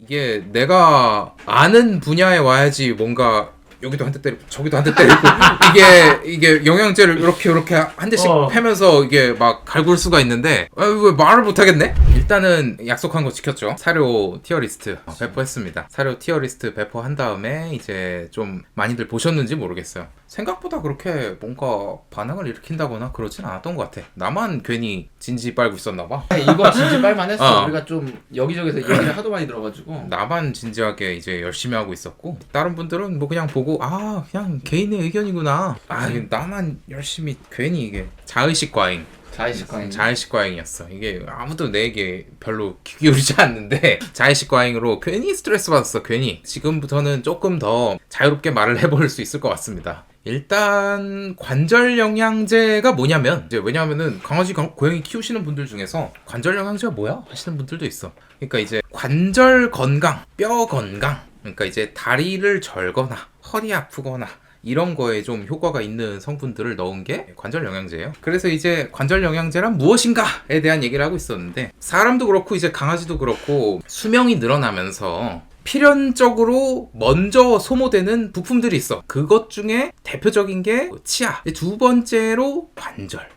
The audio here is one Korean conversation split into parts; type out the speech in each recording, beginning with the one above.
이게 내가 아는 분야에 와야지 뭔가 여기도 한 대 때리고 저기도 한 대 때리고 이게 영양제를 이렇게 한 대씩 패면서 이게 막 갈굴 수가 있는데 왜 말을 못 하겠네? 일단은 약속한 거 지켰죠. 사료 티어리스트 배포했습니다. 사료 티어리스트 배포한 다음에 이제 좀 많이들 보셨는지 모르겠어요. 생각보다 그렇게 뭔가 반응을 일으킨다거나 그러진 않았던 것 같아. 나만 괜히 진지 빨고 있었나 봐. 이거 진지 빨만 했어. 우리가 좀 여기저기서 얘기를 하도 많이 들어가지고 나만 진지하게 이제 열심히 하고 있었고 다른 분들은 뭐 그냥 보고 그냥 개인의 의견이구나. 나만 열심히 괜히 이게 자의식 과잉이었어. 이게 아무도 내게 별로 귀 기울이지 않는데 자의식 과잉으로 괜히 스트레스 받았어. 괜히. 지금부터는 조금 더 자유롭게 말을 해볼 수 있을 것 같습니다. 일단 관절 영양제가 뭐냐면 왜냐하면은 강아지 고양이 키우시는 분들 중에서 관절 영양제가 뭐야? 하시는 분들도 있어. 그러니까 이제 관절 건강, 뼈 건강, 그러니까 이제 다리를 절거나 허리 아프거나 이런 거에 좀 효과가 있는 성분들을 넣은 게 관절 영양제예요. 그래서 이제 관절 영양제란 무엇인가에 대한 얘기를 하고 있었는데 사람도 그렇고 이제 강아지도 그렇고 수명이 늘어나면서 필연적으로 먼저 소모되는 부품들이 있어. 그것 중에 대표적인 게 치아, 두 번째로 관절.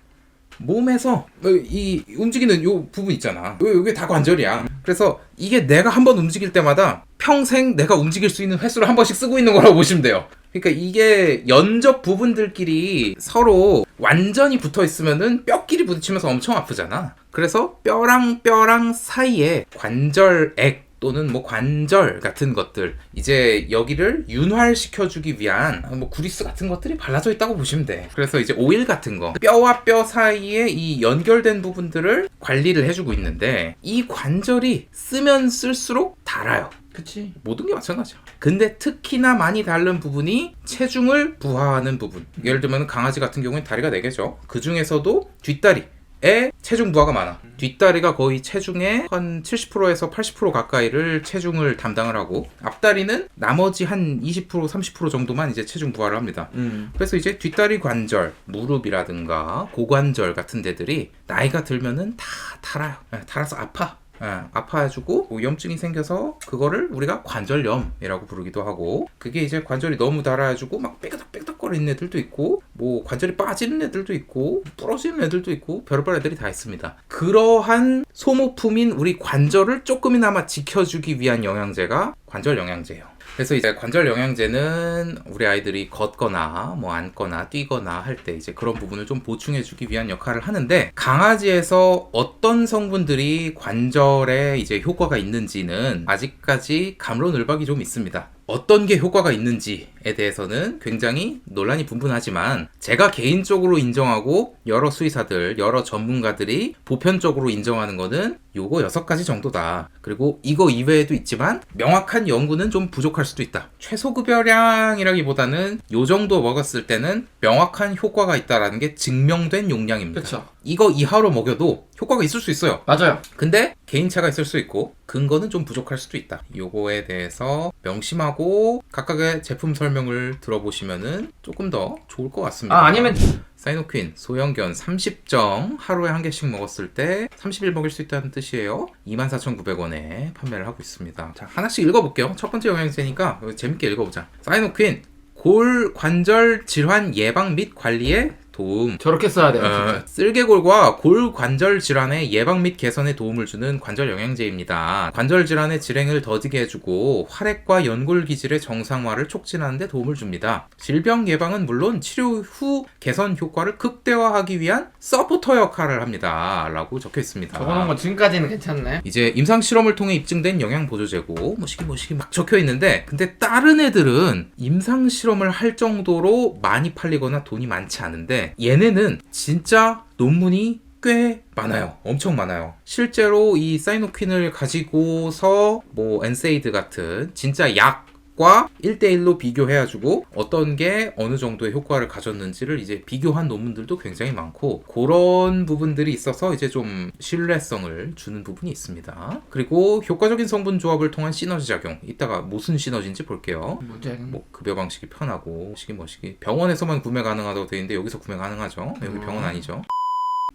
몸에서 이 움직이는 요 부분 있잖아. 이게 다 관절이야. 그래서 이게 내가 한번 움직일 때마다 평생 내가 움직일 수 있는 횟수를 한 번씩 쓰고 있는 거라고 보시면 돼요. 그러니까 이게 연접 부분들끼리 서로 완전히 붙어 있으면은 뼈끼리 부딪히면서 엄청 아프잖아. 그래서 뼈랑 사이에 관절액 또는 뭐 관절 같은 것들 이제 여기를 윤활시켜주기 위한 뭐 구리스 같은 것들이 발라져 있다고 보시면 돼. 그래서 이제 오일 같은 거 뼈와 뼈 사이에 이 연결된 부분들을 관리를 해주고 있는데 이 관절이 쓰면 쓸수록 닳아요. 그치. 모든 게 마찬가지야. 근데 특히나 많이 다른 부분이 체중을 부하하는 부분. 예를 들면 강아지 같은 경우는 다리가 4개죠. 그 중에서도 뒷다리에 체중 부하가 많아. 뒷다리가 거의 체중의 한 70%에서 80% 가까이를 체중을 담당을 하고 앞다리는 나머지 한 20% 30% 정도만 이제 체중 부하를 합니다. 그래서 이제 뒷다리 관절, 무릎이라든가 고관절 같은 데들이 나이가 들면은 다 닳아요. 닳아서 아파. 아파가지고 뭐 염증이 생겨서 그거를 우리가 관절염이라고 부르기도 하고 그게 이제 관절이 너무 닳아가지고 막 빽덕빽덕거리는 애들도 있고 뭐 관절이 빠지는 애들도 있고 부러지는 애들도 있고 별의별 애들이 다 있습니다. 그러한 소모품인 우리 관절을 조금이나마 지켜주기 위한 영양제가 관절 영양제예요. 그래서 이제 관절 영양제는 우리 아이들이 걷거나 뭐 앉거나 뛰거나 할 때 이제 그런 부분을 좀 보충해주기 위한 역할을 하는데 강아지에서 어떤 성분들이 관절에 이제 효과가 있는지는 아직까지 갑론을박이 좀 있습니다. 어떤 게 효과가 있는지에 대해서는 굉장히 논란이 분분하지만 제가 개인적으로 인정하고 여러 수의사들, 여러 전문가들이 보편적으로 인정하는 거는 요거 6가지 정도다. 그리고 이거 이외에도 있지만 명확한 연구는 좀 부족할 수도 있다. 최소급여량이라기보다는 요 정도 먹었을 때는 명확한 효과가 있다라는 게 증명된 용량입니다. 그쵸. 이거 이하로 먹여도 효과가 있을 수 있어요. 맞아요. 근데 개인차가 있을 수 있고 근거는 좀 부족할 수도 있다. 요거에 대해서 명심하고 각각의 제품 설명을 들어보시면은 조금 더 좋을 것 같습니다. 아니면 사이노퀸 소형견 30정 하루에 한 개씩 먹었을 때 30일 먹일 수 있다는 뜻이에요. 24,900원에 판매를 하고 있습니다. 자, 하나씩 읽어볼게요. 첫 번째 영양제니까 재밌게 읽어보자. 사이노퀸 골 관절 질환 예방 및 관리에 도움. 저렇게 써야 돼요. 쓸개골과 골 관절 질환의 예방 및 개선에 도움을 주는 관절 영양제입니다. 관절 질환의 질행을 더디게 해주고 활액과 연골 기질의 정상화를 촉진하는 데 도움을 줍니다. 질병 예방은 물론 치료 후 개선 효과를 극대화하기 위한 서포터 역할을 합니다. 라고 적혀 있습니다. 적어놓은 거 지금까지는 괜찮네. 이제 임상 실험을 통해 입증된 영양 보조제고 뭐시기 막 적혀 있는데 근데 다른 애들은 임상 실험을 할 정도로 많이 팔리거나 돈이 많지 않은데 얘네는 진짜 논문이 꽤 많아요. 엄청 많아요. 실제로 이 사이노퀸을 가지고서 뭐 엔세이드 같은 진짜 약과 1대1로 비교해가지고 어떤 게 어느 정도의 효과를 가졌는지를 이제 비교한 논문들도 굉장히 많고 그런 부분들이 있어서 이제 좀 신뢰성을 주는 부분이 있습니다. 그리고 효과적인 성분 조합을 통한 시너지 작용. 이따가 무슨 시너지인지 볼게요. 뭐 급여 방식이 편하고 뭐시기 병원에서만 구매 가능하다고 되어 있는데 여기서 구매 가능하죠. 여기 병원 아니죠.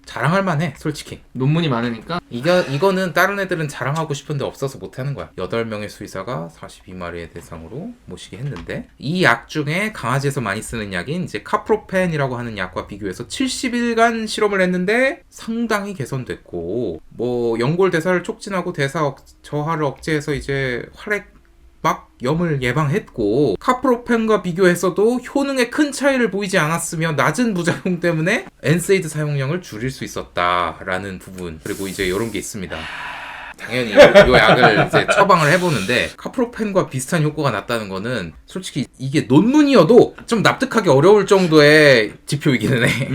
자랑할 만해 솔직히. 논문이 많으니까. 이거는 다른 애들은 자랑하고 싶은데 없어서 못하는 거야. 8명의 수의사가 42마리의 대상으로 모시게 했는데, 이 약 중에 강아지에서 많이 쓰는 약인 이제 카프로펜이라고 하는 약과 비교해서 70일간 실험을 했는데 상당히 개선됐고, 뭐 연골 대사를 촉진하고 대사 저하를 억제해서 이제 활액 막 염을 예방했고, 카프로펜과 비교해서도 효능에 큰 차이를 보이지 않았으며 낮은 부작용 때문에 엔세이드 사용량을 줄일 수 있었다라는 부분, 그리고 이제 이런 게 있습니다. 당연히 이 약을 이제 처방을 해보는데 카프로펜과 비슷한 효과가 났다는 거는 솔직히 이게 논문이어도 좀 납득하기 어려울 정도의 지표이기는 해.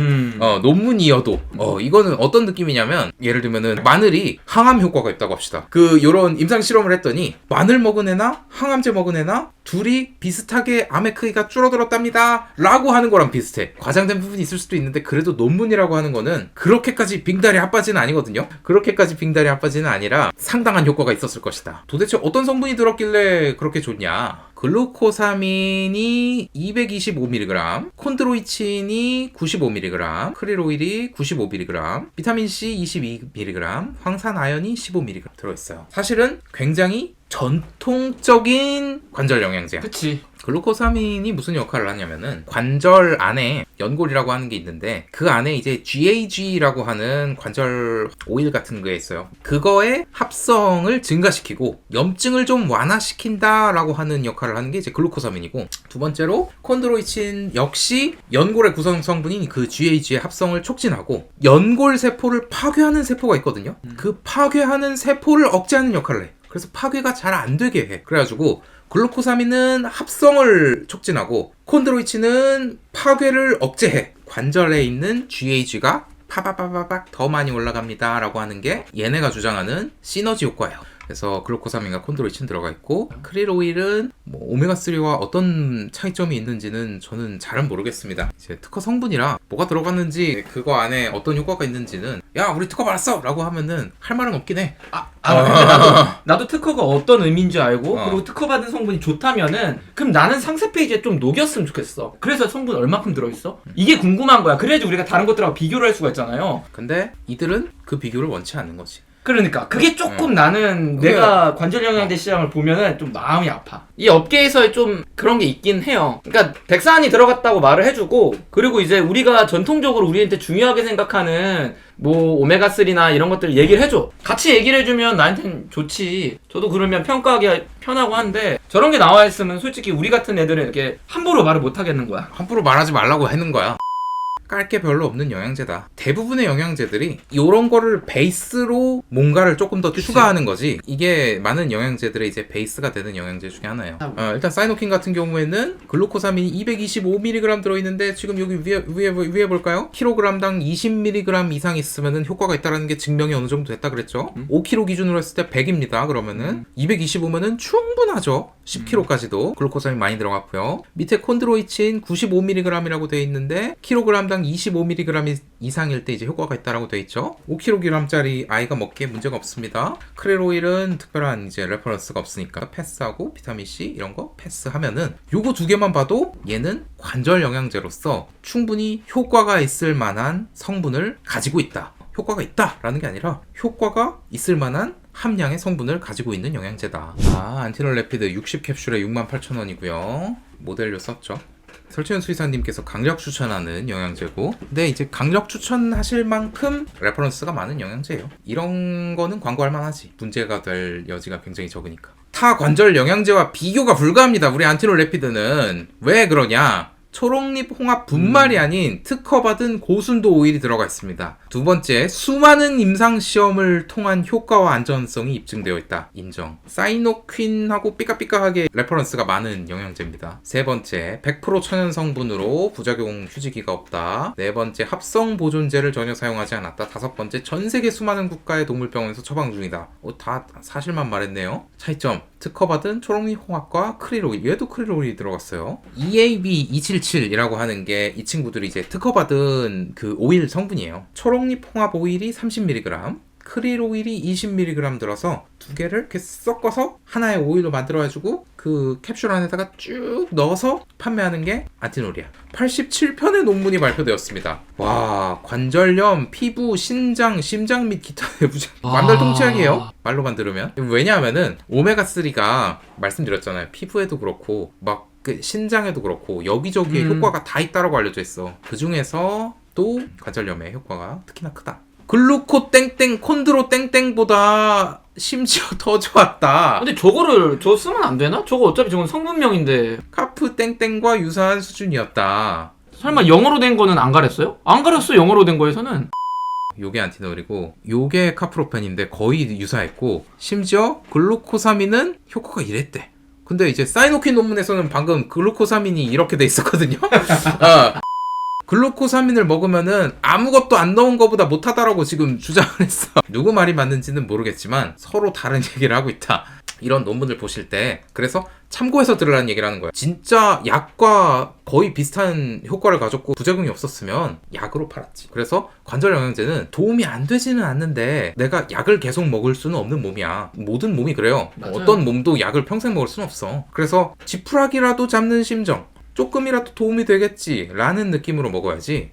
논문이어도 이거는 어떤 느낌이냐면, 예를 들면은 마늘이 항암 효과가 있다고 합시다. 요런 임상 실험을 했더니 마늘 먹은 애나 항암제 먹은 애나 둘이 비슷하게 암의 크기가 줄어들었답니다 라고 하는 거랑 비슷해. 과장된 부분이 있을 수도 있는데 그래도 논문이라고 하는 거는 그렇게까지 빙다리 핫바지는 아니거든요. 그렇게까지 빙다리 핫바지는 아니라 상당한 효과가 있었을 것이다. 도대체 어떤 성분이 들었길래 그렇게 좋냐? 글루코사민이 225mg, 콘드로이친이 95mg, 크릴오일이 95mg, 비타민C 22mg, 황산아연이 15mg 들어있어요. 사실은 굉장히 전통적인 관절 영양제야. 그치. 글루코사민이 무슨 역할을 하냐면은 관절 안에 연골이라고 하는 게 있는데, 그 안에 이제 GAG라고 하는 관절 오일 같은 게 있어요. 그거의 합성을 증가시키고 염증을 좀 완화시킨다라고 하는 역할을 하는 게 이제 글루코사민이고, 두 번째로 콘드로이친 역시 연골의 구성 성분인 그 GAG의 합성을 촉진하고 연골 세포를 파괴하는 세포가 있거든요. 그 파괴하는 세포를 억제하는 역할을 해. 그래서 파괴가 잘 안 되게 해. 그래가지고 글루코사민은 합성을 촉진하고 콘드로이친은 파괴를 억제해. 관절에 있는 GAG가 파바바바박 더 많이 올라갑니다 라고 하는 게 얘네가 주장하는 시너지 효과예요. 그래서 글루코사민과 콘드로이친 들어가 있고, 크릴 오일은 뭐 오메가3와 어떤 차이점이 있는지는 저는 잘은 모르겠습니다. 이제 특허 성분이라 뭐가 들어갔는지 그거 안에 어떤 효과가 있는지는 야 우리 특허 받았어 라고 하면은 할 말은 없긴 해. 근데 나도 특허가 어떤 의미인지 알고 그리고 특허 받은 성분이 좋다면은 그럼 나는 상세 페이지에 좀 녹였으면 좋겠어. 그래서 성분 얼마큼 들어있어? 이게 궁금한 거야. 그래야지 우리가 다른 것들하고 비교를 할 수가 있잖아요. 근데 이들은 그 비교를 원치 않는 거지. 그러니까 그게 조금 나는 내가 관절 영양제 시장을 보면은 좀 마음이 아파. 이 업계에서 좀 그런 게 있긴 해요. 그러니까 백사안이 들어갔다고 말을 해주고, 그리고 이제 우리가 전통적으로 우리한테 중요하게 생각하는 뭐 오메가3나 이런 것들 얘기를 해줘. 같이 얘기를 해주면 나한테는 좋지. 저도 그러면 평가하기 편하고 한데, 저런 게 나와 있으면 솔직히 우리 같은 애들은 이렇게 함부로 말을 못 하겠는 거야. 함부로 말하지 말라고 하는 거야. 깔 게 별로 없는 영양제다. 대부분의 영양제들이 이런 거를 베이스로 뭔가를 조금 더 추가하는 거지. 이게 많은 영양제들의 이제 베이스가 되는 영양제 중에 하나예요. 일단 사이노킨 같은 경우에는 글루코사민이 225mg 들어있는데, 지금 여기 위에 볼까요? 킬로그램당 20mg 이상 있으면 효과가 있다는 게 증명이 어느 정도 됐다 그랬죠. 5kg 기준으로 했을 때 100입니다. 그러면은 225면은 충분하죠. 10kg까지도 글루코사민 많이 들어갔고요. 밑에 콘드로이친 95mg이라고 되어 있는데 킬로그램당 25mg 이상일 때 이제 효과가 있다라고 되어 있죠. 5kg짜리 아이가 먹기에 문제가 없습니다. 크릴 오일은 특별한 이제 레퍼런스가 없으니까 패스하고, 비타민C 이런 거 패스하면은 요거 두 개만 봐도 얘는 관절 영양제로서 충분히 효과가 있을 만한 성분을 가지고 있다. 효과가 있다라는 게 아니라 효과가 있을 만한 함량의 성분을 가지고 있는 영양제다. 안티놀 레피드 60캡슐에 68,000원이고요. 모델료 썼죠. 설채연 수의사님께서 강력 추천하는 영양제고, 근데 이제 강력 추천하실 만큼 레퍼런스가 많은 영양제예요. 이런 거는 광고할 만하지. 문제가 될 여지가 굉장히 적으니까. 타 관절 영양제와 비교가 불가합니다. 우리 안티놀 레피드는. 왜 그러냐? 초록잎 홍합 분말이 아닌 특허받은 고순도 오일이 들어가 있습니다. 두 번째, 수많은 임상시험을 통한 효과와 안전성이 입증되어 있다. 인정. 사이노퀸하고 삐까삐까하게 레퍼런스가 많은 영양제입니다. 세 번째, 100% 천연 성분으로 부작용 휴지기가 없다. 네 번째, 합성 보존제를 전혀 사용하지 않았다. 다섯 번째, 전 세계 수많은 국가의 동물병원에서 처방 중이다. 다 사실만 말했네요. 차이점, 특허받은 초록잎 홍합과 크릴 오일, 얘도 크릴 오일이 들어갔어요. EAB277이라고 하는 게 이 친구들이 이제 특허받은 그 오일 성분이에요. 초록잎 홍합 오일이 30mg, 크릴 오일이 20mg 들어서 두 개를 이렇게 섞어서 하나의 오일로 만들어가지고 그 캡슐 안에다가 쭉 넣어서 판매하는 게 안티놀이야. 87편의 논문이 발표되었습니다. 와, 관절염, 피부, 신장, 심장 및 기타 내부장 만달통치약이에요. 말로만 들으면. 왜냐하면은 오메가3가 말씀드렸잖아요. 피부에도 그렇고 막 그 신장에도 그렇고 여기저기에 효과가 다 있다라고 알려져 있어. 그 중에서 또 관절염의 효과가 특히나 크다. 글루코 땡땡 콘드로 땡땡보다 심지어 더 좋았다. 근데 저거를 저 쓰면 안 되나? 저거 어차피 저건 성분명인데. 카프 땡땡과 유사한 수준이었다. 설마 영어로 된 거는 안 가렸어요? 안 가렸어, 영어로 된 거에서는. 요게 안티놀이고 요게 카프로펜인데 거의 유사했고 심지어 글루코사민은 효과가 이랬대. 근데 이제 사이노킨 논문에서는 방금 글루코사민이 이렇게 돼 있었거든요. 글루코사민을 먹으면은 아무것도 안 넣은 것보다 못하다라고 지금 주장을 했어. 누구 말이 맞는지는 모르겠지만 서로 다른 얘기를 하고 있다. 이런 논문을 보실 때 그래서 참고해서 들으라는 얘기를 하는 거야. 진짜 약과 거의 비슷한 효과를 가졌고 부작용이 없었으면 약으로 팔았지. 그래서 관절 영양제는 도움이 안 되지는 않는데 내가 약을 계속 먹을 수는 없는 몸이야. 모든 몸이 그래요. 맞아요. 어떤 몸도 약을 평생 먹을 수는 없어. 그래서 지푸라기라도 잡는 심정, 조금이라도 도움이 되겠지 라는 느낌으로 먹어야지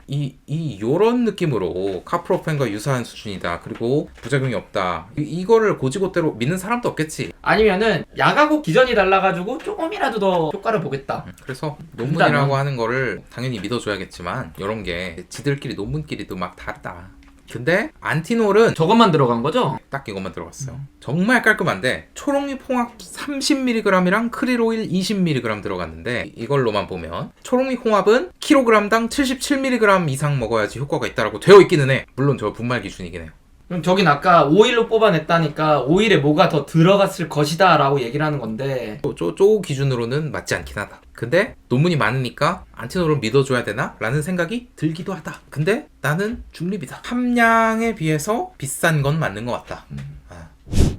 요런 느낌으로 카프로펜과 유사한 수준이다 그리고 부작용이 없다 이거를 고지고대로 믿는 사람도 없겠지. 아니면은 약하고 기전이 달라가지고 조금이라도 더 효과를 보겠다. 그래서 논문이라고 하는 거를 당연히 믿어줘야겠지만 이런 게 지들끼리 논문끼리도 막 다르다. 근데 안티놀은 저것만 들어간 거죠? 딱 이것만 들어갔어요. 정말 깔끔한데 초록잎 홍합 30mg이랑 크릴 오일 20mg 들어갔는데 이걸로만 보면 초록잎 홍합은 킬로그램당 77mg 이상 먹어야지 효과가 있다라고 되어 있기는 해. 물론 저 분말 기준이긴 해요. 그럼 저긴 아까 오일로 뽑아냈다니까 오일에 뭐가 더 들어갔을 것이다 라고 얘기를 하는 건데 쪼 기준으로는 맞지 않긴 하다. 근데 논문이 많으니까 안티놀을 믿어줘야 되나? 라는 생각이 들기도 하다. 근데 나는 중립이다. 함량에 비해서 비싼 건 맞는 것 같다.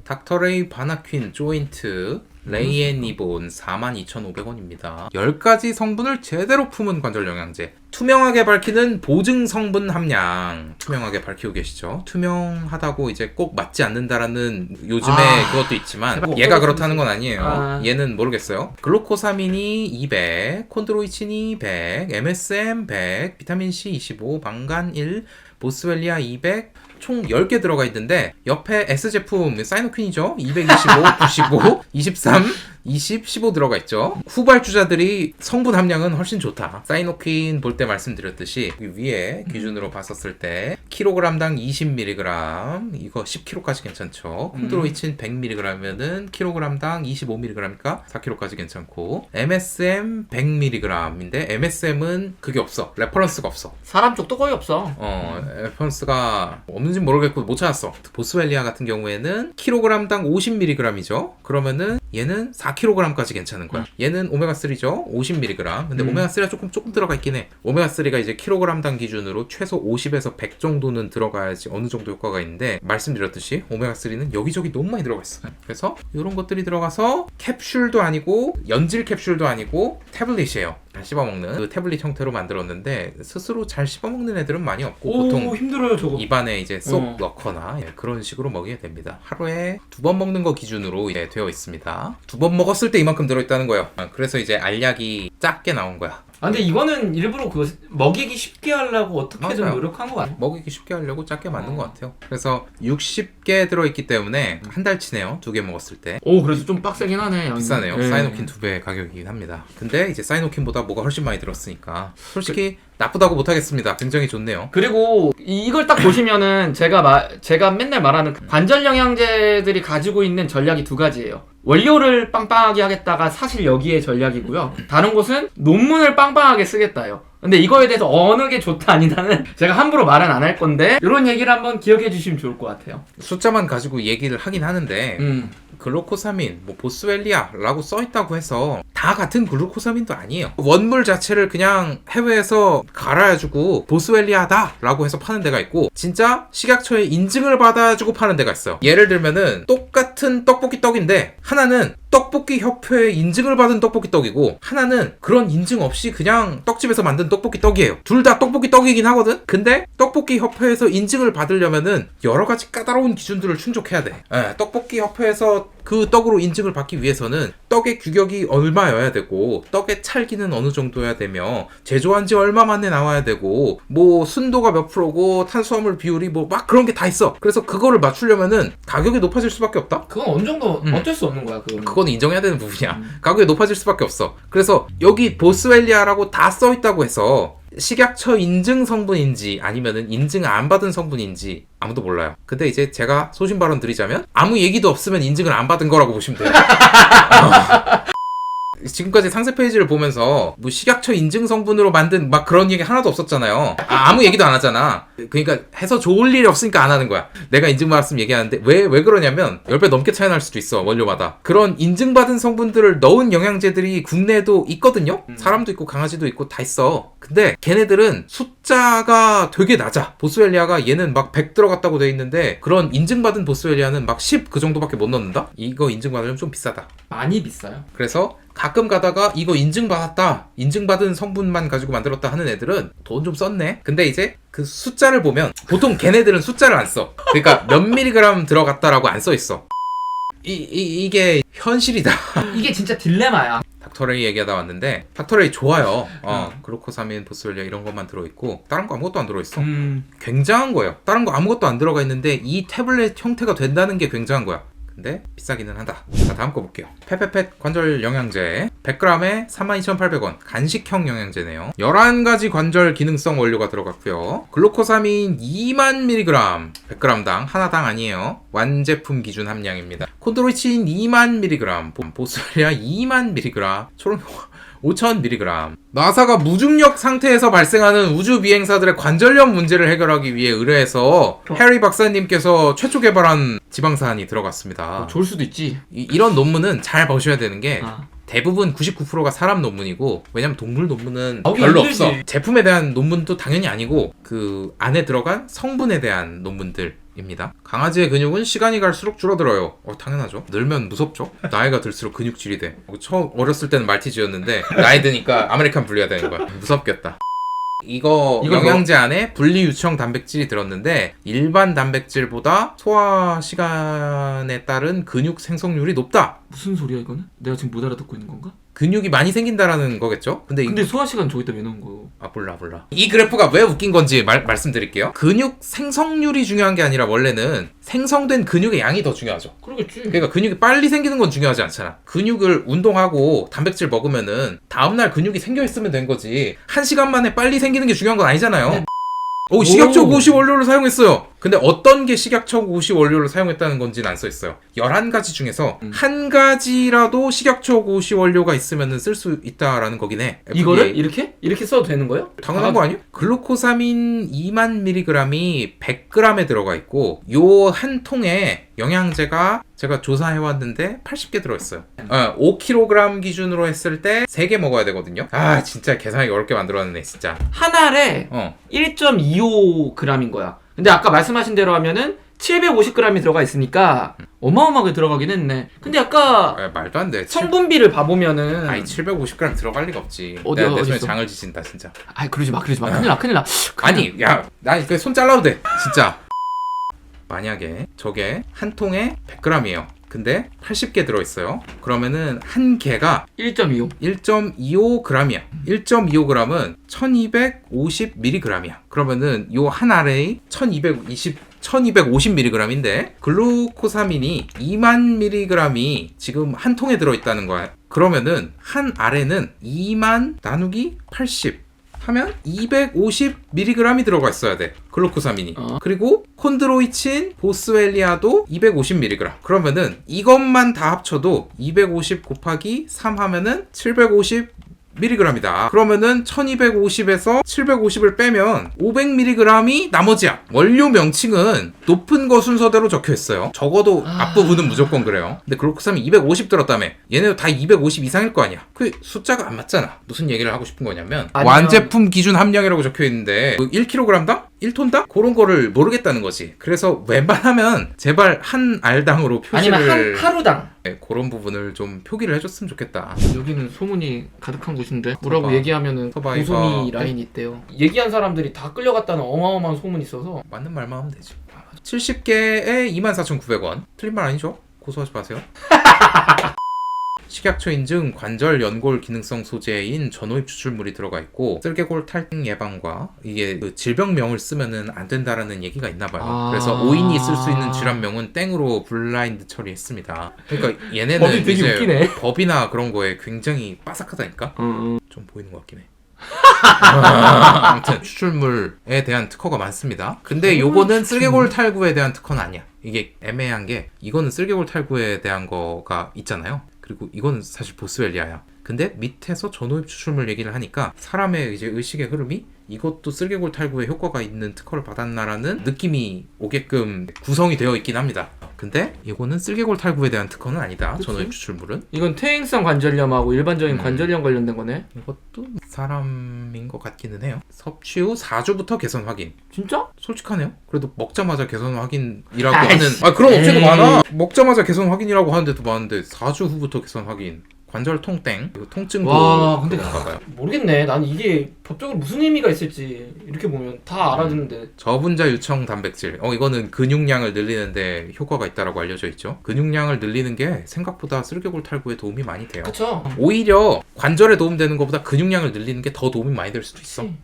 닥터레이 바나퀸 조인트 레이앤리본 42,500원입니다. 10가지 성분을 제대로 품은 관절 영양제. 투명하게 밝히는 보증 성분 함량. 투명하게 밝히고 계시죠. 투명하다고 이제 꼭 맞지 않는다라는 요즘에 그것도 있지만 얘가 그렇다는 건 아니에요. 얘는 모르겠어요. 글루코사민이 200, 콘드로이친이 100, MSM 100, 비타민C 25, 방간 1, 보스웰리아 200, 총 10개 들어가 있는데 옆에 S제품 사이노퀸이죠. 225, 95, 23, 20, 15 들어가 있죠. 후발주자들이 성분 함량은 훨씬 좋다. 사이노퀸 볼 때 말씀드렸듯이 위에 기준으로 봤었을 때 킬로그램당 20mg 이거 10kg까지 괜찮죠. 콘드로이친 100mg면은 킬로그램당 25mg니까 4kg까지 괜찮고 MSM 100mg인데 MSM은 그게 없어. 레퍼런스가 없어. 사람 쪽도 거의 없어. 레퍼런스가 없는지 모르겠고 못 찾았어. 보스웰리아 같은 경우에는 킬로그램당 50mg이죠. 그러면은 얘는 4kg까지 괜찮은 거야. 얘는 오메가3죠. 50mg. 근데 오메가3가 조금 들어가 있긴 해. 오메가3가 이제 킬로그램당 기준으로 최소 50에서 100 정도는 들어가야지 어느 정도 효과가 있는데 말씀드렸듯이 오메가3는 여기저기 너무 많이 들어가 있어. 그래서 이런 것들이 들어가서 캡슐도 아니고 연질 캡슐도 아니고 태블릿이에요. 씹어먹는 그 태블릿 형태로 만들었는데 스스로 잘 씹어먹는 애들은 많이 없고 보통 힘들어요 저거. 입안에 이제 쏙 넣거나 그런 식으로 먹이게 됩니다. 하루에 2번 먹는 거 기준으로 되어 있습니다. 2번 먹었을 때 이만큼 들어있다는 거예요. 그래서 이제 알약이 작게 나온 거야. 근데 이거는 일부러 그 먹이기 쉽게 하려고 어떻게든 맞아요. 노력한 것 같아. 먹이기 쉽게 하려고 작게 만든 것 같아요. 그래서 60개 들어있기 때문에 한 달치네요. 2개 먹었을 때. 그래서 좀 빡세긴 하네. 비싸네요. 사이노킨 2배 가격이긴 합니다. 근데 이제 사이노킨보다 뭐가 훨씬 많이 들었으니까 솔직히 나쁘다고 못하겠습니다. 굉장히 좋네요. 그리고 이걸 딱 보시면은 제가 맨날 말하는 관절 영양제들이 가지고 있는 전략이 두 가지예요. 원료를 빵빵하게 하겠다가 사실 여기에 전략이고요. 다른 곳은 논문을 빵빵하게 쓰겠다요. 근데 이거에 대해서 어느 게 좋다 아니다는 제가 함부로 말은 안 할 건데 이런 얘기를 한번 기억해 주시면 좋을 것 같아요. 숫자만 가지고 얘기를 하긴 하는데 글루코사민, 보스웰리아라고 써있다고 해서 다 다 같은 글루코사민도 아니에요. 원물 자체를 그냥 해외에서 갈아주고 보스웰리아다라고 해서 파는 데가 있고 진짜 식약처에 인증을 받아주고 파는 데가 있어요. 예를 들면은 똑같은 떡볶이 떡인데 하나는 떡볶이 협회에 인증을 받은 떡볶이 떡이고 하나는 그런 인증 없이 그냥 떡집에서 만든 떡볶이 떡이에요. 둘 다 떡볶이 떡이긴 하거든? 근데 떡볶이 협회에서 인증을 받으려면은 여러 가지 까다로운 기준들을 충족해야 돼. 떡볶이 협회에서 그 떡으로 인증을 받기 위해서는 떡의 규격이 얼마여야 되고 떡의 찰기는 어느 정도여야 되며 제조한 지 얼마 만에 나와야 되고 뭐 순도가 몇 프로고 탄수화물 비율이 뭐 막 그런 게 다 있어. 그래서 그거를 맞추려면은 가격이 높아질 수밖에 없다? 그건 어느 정도 어쩔 수 없는 거야. 그건 인정해야 되는 부분이야. 가격이 높아질 수밖에 없어. 그래서 여기 보스웰리아라고 다 써있다고 해서 식약처 인증 성분인지 아니면은 인증 안 받은 성분인지 아무도 몰라요. 근데 이제 제가 소신 발언 드리자면 아무 얘기도 없으면 인증을 안 받은 거라고 보시면 돼요. 지금까지 상세 페이지를 보면서 뭐 식약처 인증 성분으로 만든 막 그런 얘기 하나도 없었잖아요. 아무 얘기도 안 하잖아. 그러니까 해서 좋을 일이 없으니까 안 하는 거야. 내가 인증받았으면 얘기하는데 왜 그러냐면 10배 넘게 차이 날 수도 있어. 원료마다. 그런 인증받은 성분들을 넣은 영양제들이 국내에도 있거든요. 사람도 있고 강아지도 있고 다 있어. 근데 걔네들은 숫자가 되게 낮아. 보스웰리아가 얘는 막 100 들어갔다고 돼 있는데 그런 인증받은 보스웰리아는 막 10 그 정도밖에 못 넣는다? 이거 인증받으려면 좀 비싸다. 많이 비싸요. 그래서 가끔 가다가 이거 인증받았다, 인증받은 성분만 가지고 만들었다 하는 애들은 돈 좀 썼네. 근데 이제 그 숫자를 보면 보통 걔네들은 숫자를 안 써. 그러니까 몇 밀리그램 들어갔다라고 안 써 있어. 이게 현실이다. 이게 진짜 딜레마야. 닥터레이 얘기하다 왔는데 닥터레이 좋아요. 글루코사민, 보스웰리아 이런 것만 들어있고 다른 거 아무것도 안 들어있어. 굉장한 거예요. 다른 거 아무것도 안 들어가 있는데 이 태블릿 형태가 된다는 게 굉장한 거야. 근데 비싸기는 하다. 자, 다음 거 볼게요. 페페펫 관절 영양제 100g에 32,800원. 간식형 영양제네요. 11가지 관절 기능성 원료가 들어갔고요. 글루코사민 2만 mg 100g당 하나당 아니에요. 완제품 기준 함량입니다. 콘드로이친 2만 mg, 보스웰리아 2만 mg, 초록효과 5,000mg. 나사가 무중력 상태에서 발생하는 우주 비행사들의 관절염 문제를 해결하기 위해 의뢰해서 해리 박사님께서 최초 개발한 지방산이 들어갔습니다. 좋을 수도 있지. 이런 논문은 잘 보셔야 되는 게 대부분 99%가 사람 논문이고 왜냐면 동물 논문은 별로 없어. 제품에 대한 논문도 당연히 아니고 그 안에 들어간 성분에 대한 논문들입니다. 강아지의 근육은 시간이 갈수록 줄어들어요. 당연하죠. 늘면 무섭죠. 나이가 들수록 근육질이 돼. 처음 어렸을 때는 말티즈였는데 나이 드니까 아메리칸 분리가 되는 거야. 무섭겠다. 이거 영양제 안에 분리 유청 단백질이 들었는데 일반 단백질보다 소화 시간에 따른 근육 생성률이 높다. 무슨 소리야 이거는? 내가 지금 못 알아듣고 있는 건가? 근육이 많이 생긴다라는 거겠죠? 근데 소화 시간 저기다 왜 넣은 거예요? 몰라. 이 그래프가 왜 웃긴 건지 말씀드릴게요. 근육 생성률이 중요한 게 아니라 원래는 생성된 근육의 양이 더 중요하죠. 그러겠지. 그러니까 근육이 빨리 생기는 건 중요하지 않잖아. 근육을 운동하고 단백질 먹으면은 다음날 근육이 생겨 있으면 된 거지. 1시간 만에 빨리 생기는 게 중요한 건 아니잖아요. 식약처 고시 원료를 사용했어요. 근데 어떤 게 식약처 고시 원료를 사용했다는 건지는 안 써있어요. 11가지 중에서 한 가지라도 식약처 고시 원료가 있으면 쓸 수 있다라는 거긴 해. FDA. 이거를 이렇게 써도 되는 거예요? 당연한 거 아니에요? 글루코사민 2만 mg이 100g에 들어가 있고 요 한 통에 영양제가 제가 조사해왔는데 80개 들어있어요. 5kg 기준으로 했을 때 3개 먹어야 되거든요. 진짜 계산하기 어렵게 만들어놨네 진짜. 한 알에 1.25g인 거야. 근데 아까 말씀하신 대로 하면은 750g이 들어가 있으니까 어마어마하게 들어가긴 했네. 근데 아까 말도 안 돼. 성분비를 봐보면은 750g 들어갈 리가 없지. 어디야, 내 손에 어딨어? 장을 지진다 진짜. 그러지 마. 큰일 나. 아니 나 손 잘라도 돼 진짜. 만약에 저게 한 통에 100g이에요. 근데 80개 들어있어요. 그러면은 한 개가 1.25g이야. 1.25g은 1250mg이야. 그러면은 요 한 알에 1250mg인데 글루코사민이 2만 mg이 지금 한 통에 들어있다는 거야. 그러면은 한 알에는 2만 나누기 80 하면 250mg이 들어가 있어야 돼. 글루코사민이. 그리고 콘드로이친, 보스웰리아도 250mg. 그러면은 이것만 다 합쳐도 250 곱하기 3 하면은 750 mg이다. 그러면은 1250에서 750을 빼면 500mg이 나머지야. 원료 명칭은 높은 거 순서대로 적혀 있어요. 적어도 앞부분은 무조건 그래요. 근데 글루코삼이 250 들었다며. 얘네도 다 250 이상일 거 아니야. 그 숫자가 안 맞잖아. 무슨 얘기를 하고 싶은 거냐면 완제품 기준 함량이라고 적혀 있는데 1kg당? 1톤당? 그런 거를 모르겠다는 거지. 그래서 웬만하면 제발 한 알당으로 표시를 아니면 하루당. 네, 그런 부분을 좀 표기를 해줬으면 좋겠다. 여기는 소문이 가득한 곳인데 뭐라고 서바. 얘기하면은 서바이버. 고소미 라인이 있대요. 얘기한 사람들이 다 끌려갔다는 어마어마한 소문이 있어서 맞는 말만 하면 되지. 70개에 24,900원. 틀린 말 아니죠? 고소하지 마세요. 식약처 인증 관절 연골 기능성 소재인 전호입 추출물이 들어가 있고 쓸개골 탈등 예방과 이게 그 질병명을 쓰면은 안 된다라는 얘기가 있나 봐요. 그래서 5인이 쓸 수 있는 질환명은 땡으로 블라인드 처리했습니다. 그러니까 얘네는 법이 되게 이제 웃기네. 법이나 그런 거에 굉장히 빠삭하다니까. 좀 보이는 것 같긴 해. 아무튼 추출물에 대한 특허가 많습니다. 근데 요거는 쓸개골 탈구에 대한 특허는 아니야. 이게 애매한 게 이거는 쓸개골 탈구에 대한 거가 있잖아요. 그리고 이거는 사실 보스웰리아야. 근데 밑에서 전호입 추출물 얘기를 하니까 사람의 이제 의식의 흐름이 이것도 쓸개골 탈구에 효과가 있는 특허를 받았나라는 느낌이 오게끔 구성이 되어 있긴 합니다. 근데 이거는 쓸개골 탈구에 대한 특허는 아니다. 그치? 전호입 추출물은. 이건 퇴행성 관절염하고 일반적인 관절염 관련된 거네. 이것도 사람인 것 같기는 해요. 섭취 후 4주부터 개선 확인. 진짜? 솔직하네요. 그래도 먹자마자 개선 확인이라고 아이씨. 하는 그런 업체도 에이. 많아. 먹자마자 개선 확인이라고 하는 데도 많은데 4주 후부터 개선 확인. 관절 통땡, 그리고 통증도 와, 근데 그런가 봐요. 모르겠네. 난 이게 법적으로 무슨 의미가 있을지 이렇게 보면 다 알아듣는데. 저분자 유청 단백질. 이거는 근육량을 늘리는데 효과가 있다라고 알려져 있죠. 근육량을 늘리는 게 생각보다 쓸개골 탈구에 도움이 많이 돼요. 그쵸? 오히려 관절에 도움되는 것보다 근육량을 늘리는 게 더 도움이 많이 될 수도 있어. 그치.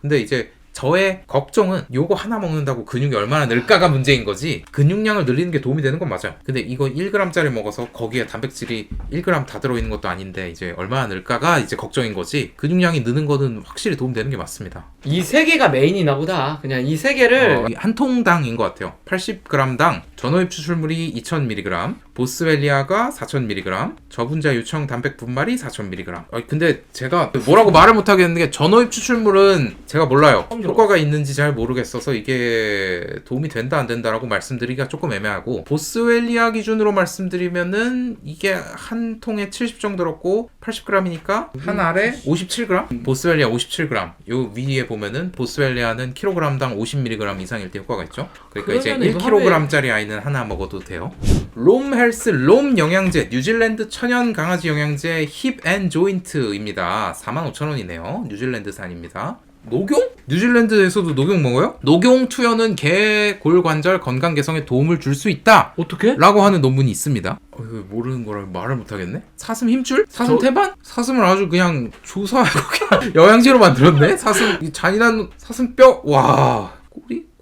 근데 이제 저의 걱정은 요거 하나 먹는다고 근육이 얼마나 늘까가 문제인 거지 근육량을 늘리는 게 도움이 되는 건 맞아요. 근데 이거 1g짜리 먹어서 거기에 단백질이 1g 다 들어있는 것도 아닌데 이제 얼마나 늘까가 이제 걱정인 거지 근육량이 느는 거는 확실히 도움되는 게 맞습니다. 이 세 개가 메인이나 보다. 그냥 이 세 개를 한 통당인 것 같아요. 80g당 전호입 추출물이 2000mg, 보스웰리아가 4000mg, 저분자 유청 단백 분말이 4000mg. 근데 제가 뭐라고 말을 못 하겠는 게 전호입 추출물은 제가 몰라요. 효과가 있는지 잘 모르겠어서 이게 도움이 된다 안 된다라고 말씀드리기가 조금 애매하고 보스웰리아 기준으로 말씀드리면은 이게 한 통에 70 정도 들었고 80g이니까 한 알에 57g? 보스웰리아 57g. 요 위에 보면은 보스웰리아는 킬로그램당 50mg 이상일 때 효과가 있죠. 그러니까 이제 그러면 이거 1kg짜리 아이는 하나 먹어도 돼요. 롬 헬스 롬 영양제 뉴질랜드 천연 강아지 영양제 힙 앤 조인트입니다. 45,000원이네요. 뉴질랜드산입니다. 녹용? 뉴질랜드에서도 녹용 먹어요? 녹용 투여는 개 골관절 건강 개선에 도움을 줄 수 있다 어떻게? 라고 하는 논문이 있습니다. 이거 모르는 거라 말을 못하겠네. 사슴 힘줄? 사슴 태반? 사슴을 아주 그냥 조사하고 그냥 영양제로 만들었네. 사슴 잔인한 사슴 뼈. 와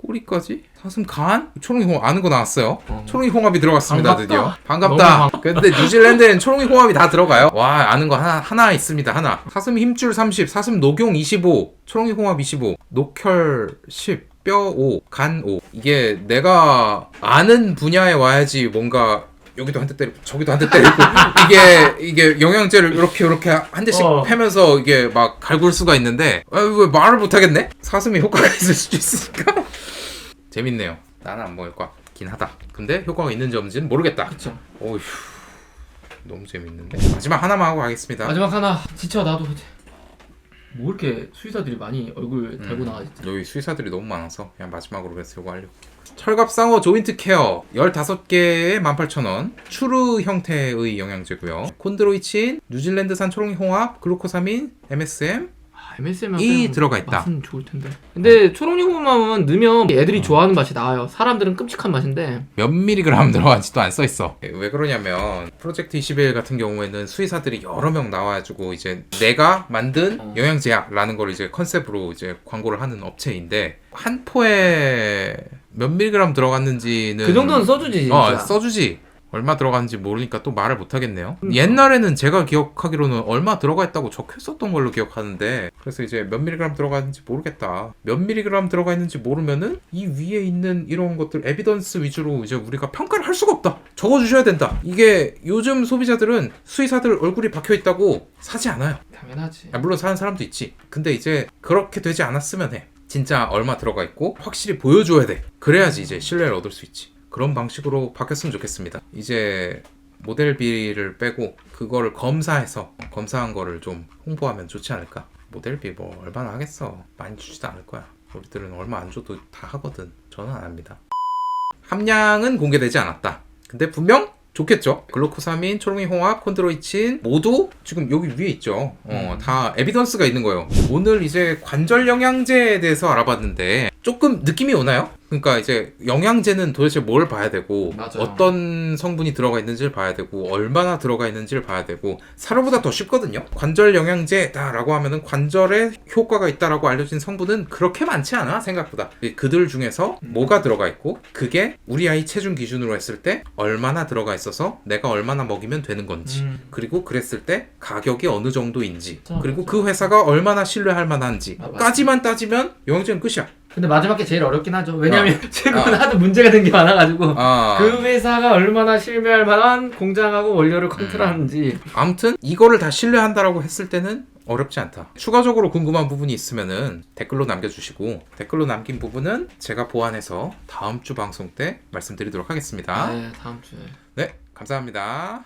꼬리까지? 사슴 간? 초롱이 홍합 아는 거 나왔어요. 초롱이 홍합이 들어갔습니다. 반갑다. 드디어 반갑다. 근데 뉴질랜드엔 초롱이 홍합이 다 들어가요. 와 아는 거 하나 있습니다. 하나. 사슴 힘줄 30, 사슴 녹용 25, 초롱이 홍합 25, 녹혈 10, 뼈 5, 간 5. 이게 내가 아는 분야에 와야지 뭔가 여기도 한 대 때리고 저기도 한 대 때리고 이게 영양제를 이렇게 한 대씩 패면서 이게 막 갈굴 수가 있는데 왜 말을 못 하겠네? 사슴에 효과가 있을 수도 있으니까 재밌네요. 나는 안 먹을 것 같긴 하다. 근데 효과가 있는지 없는지는 모르겠다. 그쵸. 어휴 너무 재밌는데 마지막 하나만 하고 가겠습니다. 마지막 하나. 지쳐 나도. 뭐 이렇게 수의사들이 많이 얼굴 달고 나가지? 여기 수의사들이 너무 많아서 그냥 마지막으로 그래서 이거 하려고. 철갑상어 조인트 케어 15개에 18,000원. 추르 형태의 영양제고요. 콘드로이친, 뉴질랜드산 초롱이 홍합, 글루코사민, MSM MSM이 들어가 있다. 맛은 좋을 텐데. 근데 초롱이 홍합은 넣으면 애들이 좋아하는 맛이 나와요. 사람들은 끔찍한 맛인데. 몇 미리그램 들어간지도 안 써있어. 왜 그러냐면 프로젝트 21 같은 경우에는 수의사들이 여러 명 나와가지고 이제 내가 만든 영양제야 라는 걸 이제 컨셉으로 이제 광고를 하는 업체인데 한 포에 몇 미리그램 들어갔는지는 그 정도는 써주지 진짜. 써주지. 얼마 들어가는지 모르니까 또 말을 못 하겠네요. 옛날에는 제가 기억하기로는 얼마 들어가 있다고 적혀 있었던 걸로 기억하는데, 그래서 이제 몇 밀리그램 들어가 있는지 모르겠다. 몇 밀리그램 들어가 있는지 모르면은 이 위에 있는 이런 것들 에비던스 위주로 이제 우리가 평가를 할 수가 없다. 적어주셔야 된다. 이게 요즘 소비자들은 수의사들 얼굴이 박혀 있다고 사지 않아요. 당연하지. 물론 사는 사람도 있지. 근데 이제 그렇게 되지 않았으면 해. 진짜 얼마 들어가 있고 확실히 보여줘야 돼. 그래야지 이제 신뢰를 얻을 수 있지. 그런 방식으로 바뀌었으면 좋겠습니다. 이제 모델비를 빼고 그거를 검사한 거를 좀 홍보하면 좋지 않을까. 모델비 뭐 얼마나 하겠어. 많이 주지도 않을 거야. 우리들은 얼마 안 줘도 다 하거든. 저는 안 합니다. 함량은 공개되지 않았다. 근데 분명 좋겠죠. 글루코사민, 초롱이 홍합, 콘드로이친 모두 지금 여기 위에 있죠. 다 에비던스가 있는 거예요. 오늘 이제 관절 영양제에 대해서 알아봤는데 조금 느낌이 오나요? 그러니까 이제 영양제는 도대체 뭘 봐야 되고 맞아요. 어떤 성분이 들어가 있는지를 봐야 되고 얼마나 들어가 있는지를 봐야 되고 사료보다 더 쉽거든요. 관절 영양제다라고 하면은 관절에 효과가 있다라고 알려진 성분은 그렇게 많지 않아 생각보다. 그들 중에서 뭐가 들어가 있고 그게 우리 아이 체중 기준으로 했을 때 얼마나 들어가 있어서 내가 얼마나 먹이면 되는 건지 그리고 그랬을 때 가격이 어느 정도인지 그리고 그 회사가 얼마나 신뢰할 만한지 까지만 따지면 영양제는 끝이야. 근데 마지막 게 제일 어렵긴 하죠. 왜냐면 최근에 하도 문제가 된 게 많아가지고 그 회사가 얼마나 신뢰할 만한 공장하고 원료를 컨트롤하는지. 아무튼 이거를 다 신뢰한다라고 했을 때는 어렵지 않다. 추가적으로 궁금한 부분이 있으면은 댓글로 남겨주시고 댓글로 남긴 부분은 제가 보완해서 다음 주 방송 때 말씀드리도록 하겠습니다. 네, 다음 주에. 네, 감사합니다.